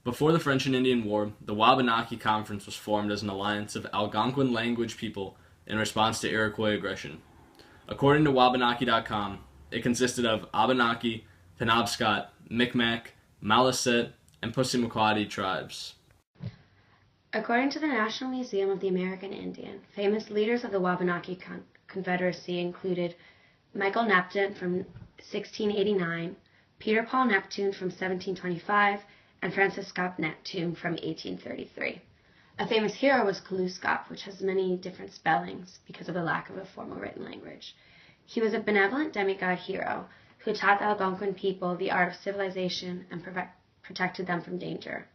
Before the French and Indian War, the Wabanaki Conference was formed as an alliance of Algonquin language people in response to Iroquois aggression. According to Wabanaki.com, it consisted of Abenaki, Penobscot, Micmac, Maliset, and Passamaquoddy tribes. According to the National Museum of the American Indian, famous leaders of the Wabanaki Confederacy included Michael Neptune from 1689, Peter Paul Neptune from 1725, and Francis Scott Neptune from 1833. A famous hero was Kaluskop, which has many different spellings because of the lack of a formal written language. He was a benevolent demigod hero who taught the Algonquin people the art of civilization and protected them from danger.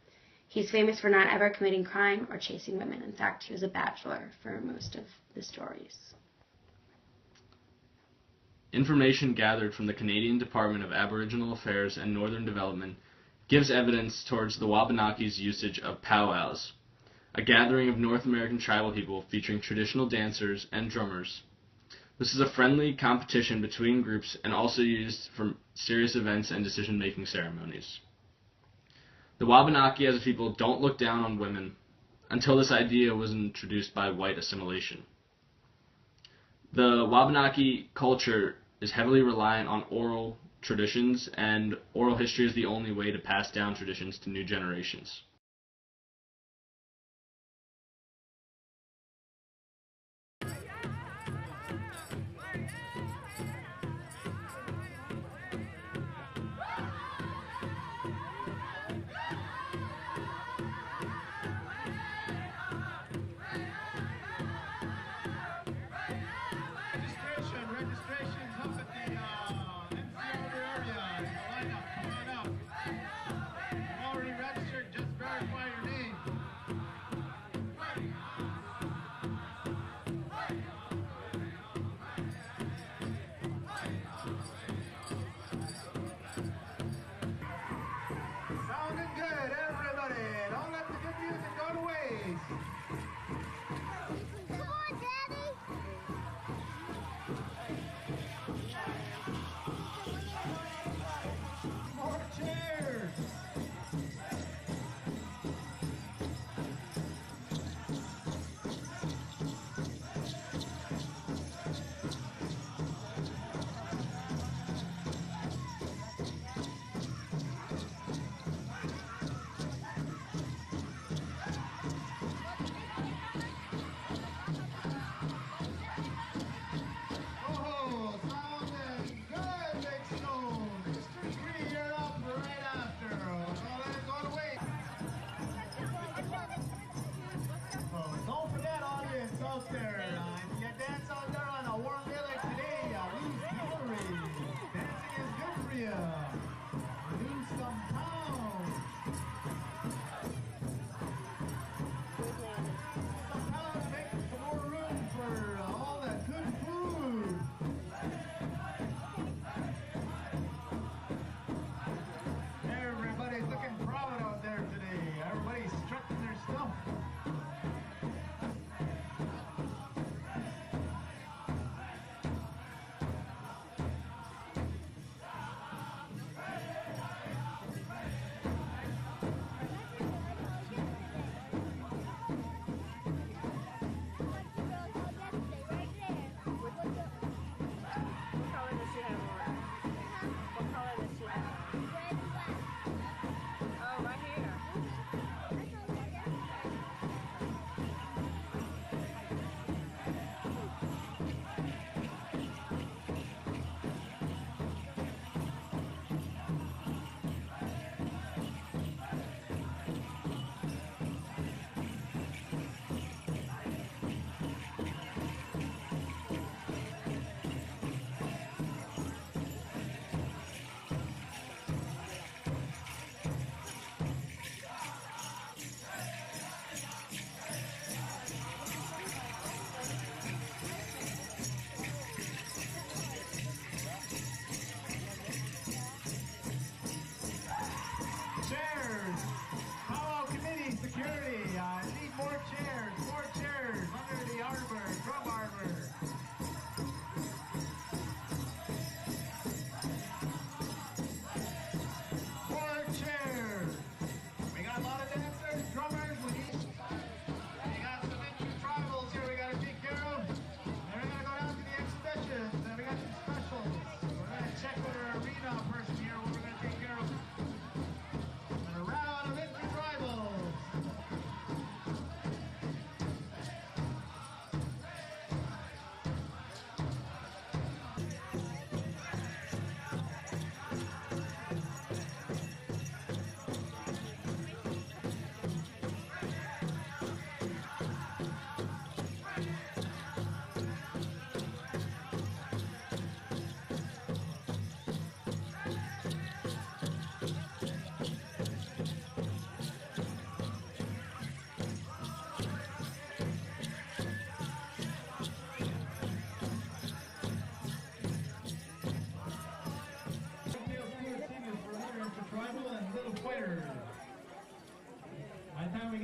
He's famous for not ever committing crime or chasing women. In fact, he was a bachelor for most of the stories. Information gathered from the Canadian Department of Aboriginal Affairs and Northern Development gives evidence towards the Wabanaki's usage of powwows, a gathering of North American tribal people featuring traditional dancers and drummers. This is a friendly competition between groups and also used for serious events and decision-making ceremonies. The Wabanaki as a people don't look down on women until this idea was introduced by white assimilation. The Wabanaki culture is heavily reliant on oral traditions, and oral history is the only way to pass down traditions to new generations. Registration's up at the NC area in the lineup. Come on up. You've already registered, just grab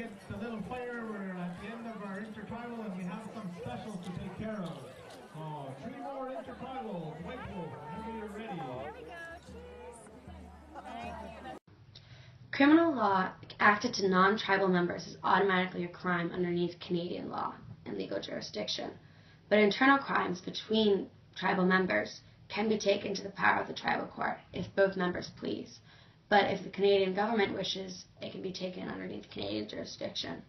It's a little fire. We're at the end of our intertribal and we have some specials to take care of. Oh, 3 more intertribals. White Wolf, whenever you're ready. Criminal law acted to non-tribal members is automatically a crime underneath Canadian law and legal jurisdiction, but internal crimes between tribal members can be taken to the power of the tribal court if both members please. But if the Canadian government wishes, it can be taken underneath Canadian jurisdiction.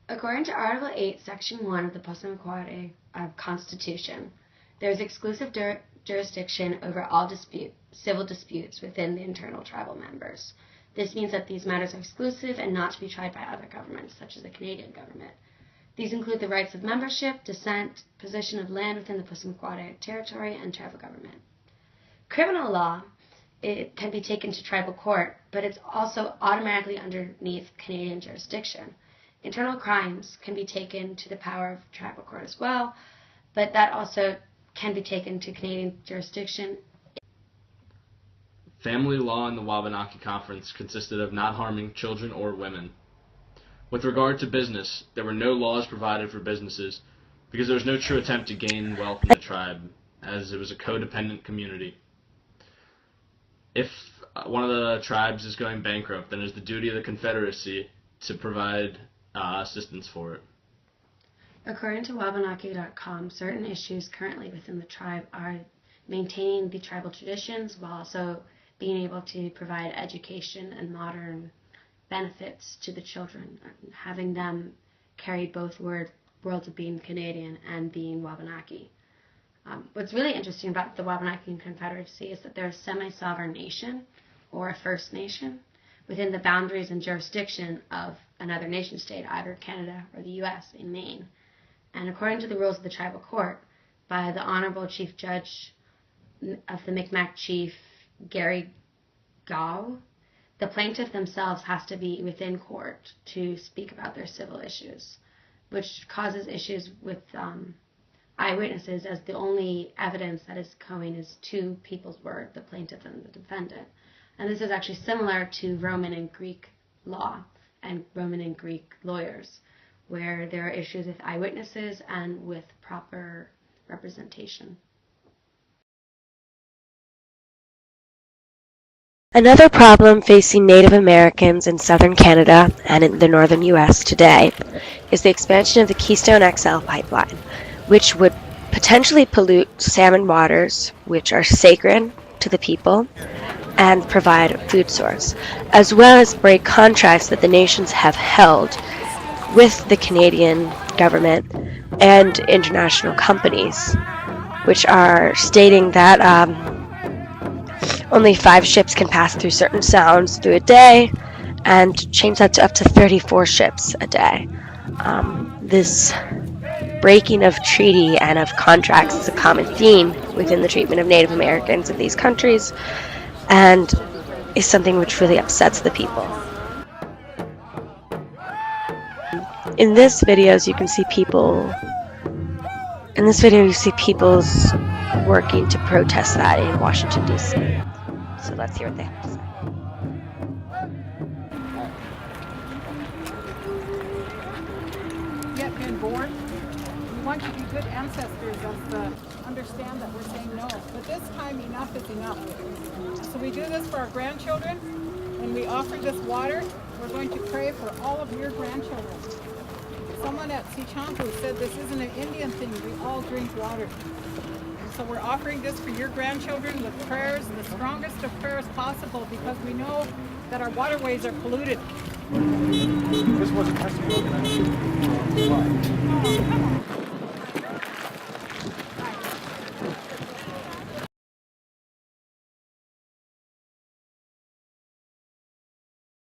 According to Article 8, Section 1 of the Pelekhaty Constitution, there is exclusive jurisdiction over all civil disputes within the internal tribal members. This means that these matters are exclusive and not to be tried by other governments, such as the Canadian government. These include the rights of membership, descent, possession of land within the Pelekhaty territory, and tribal government. Criminal law, it can be taken to tribal court, but it's also automatically underneath Canadian jurisdiction. Internal crimes can be taken to the power of tribal court as well, but that also can be taken to Canadian jurisdiction. Family law in the Wabanaki Conference consisted of not harming children or women. With regard to business, there were no laws provided for businesses because there was no true attempt to gain wealth in the tribe, as it was a codependent community. If one of the tribes is going bankrupt, then it is the duty of the Confederacy to provide assistance for it. According to Wabanaki.com, certain issues currently within the tribe are maintaining the tribal traditions while also being able to provide education and modern benefits to the children, having them carry both worlds of being Canadian and being Wabanaki. What's really interesting about the Wabanaki Confederacy is that they're a semi-sovereign nation, or a First Nation, within the boundaries and jurisdiction of another nation state, either Canada or the U.S. in Maine. And according to the rules of the tribal court, by the Honorable Chief Judge of the Micmac Chief, Gary Gow, the plaintiff themselves has to be within court to speak about their civil issues, which causes issues with eyewitnesses, as the only evidence that is going is 2 people's word, the plaintiff and the defendant. And this is actually similar to Roman and Greek law and Roman and Greek lawyers, where there are issues with eyewitnesses and with proper representation. Another problem facing Native Americans in southern Canada and in the northern U.S. today is the expansion of the Keystone XL pipeline, which would potentially pollute salmon waters, which are sacred to the people, and provide a food source, as well as break contracts that the nations have held with the Canadian government and international companies, which are stating that only 5 ships can pass through certain sounds through a day, and change that to up to 34 ships a day. This breaking of treaty and of contracts is a common theme within the treatment of Native Americans in these countries, and is something which really upsets the people. In this video, you see people working to protest that in Washington, D.C. So let's hear what they have to say. Yet been born. We want you to be good ancestors understand that we're saying no. But this time, enough is enough. So we do this for our grandchildren. When we offer this water, we're going to pray for all of your grandchildren. Someone at Sichampu said this isn't an Indian thing. We all drink water. So we're offering this for your grandchildren with prayers, the strongest of prayers possible, because we know that our waterways are polluted. This wasn't testing organization. Why? Oh, come on.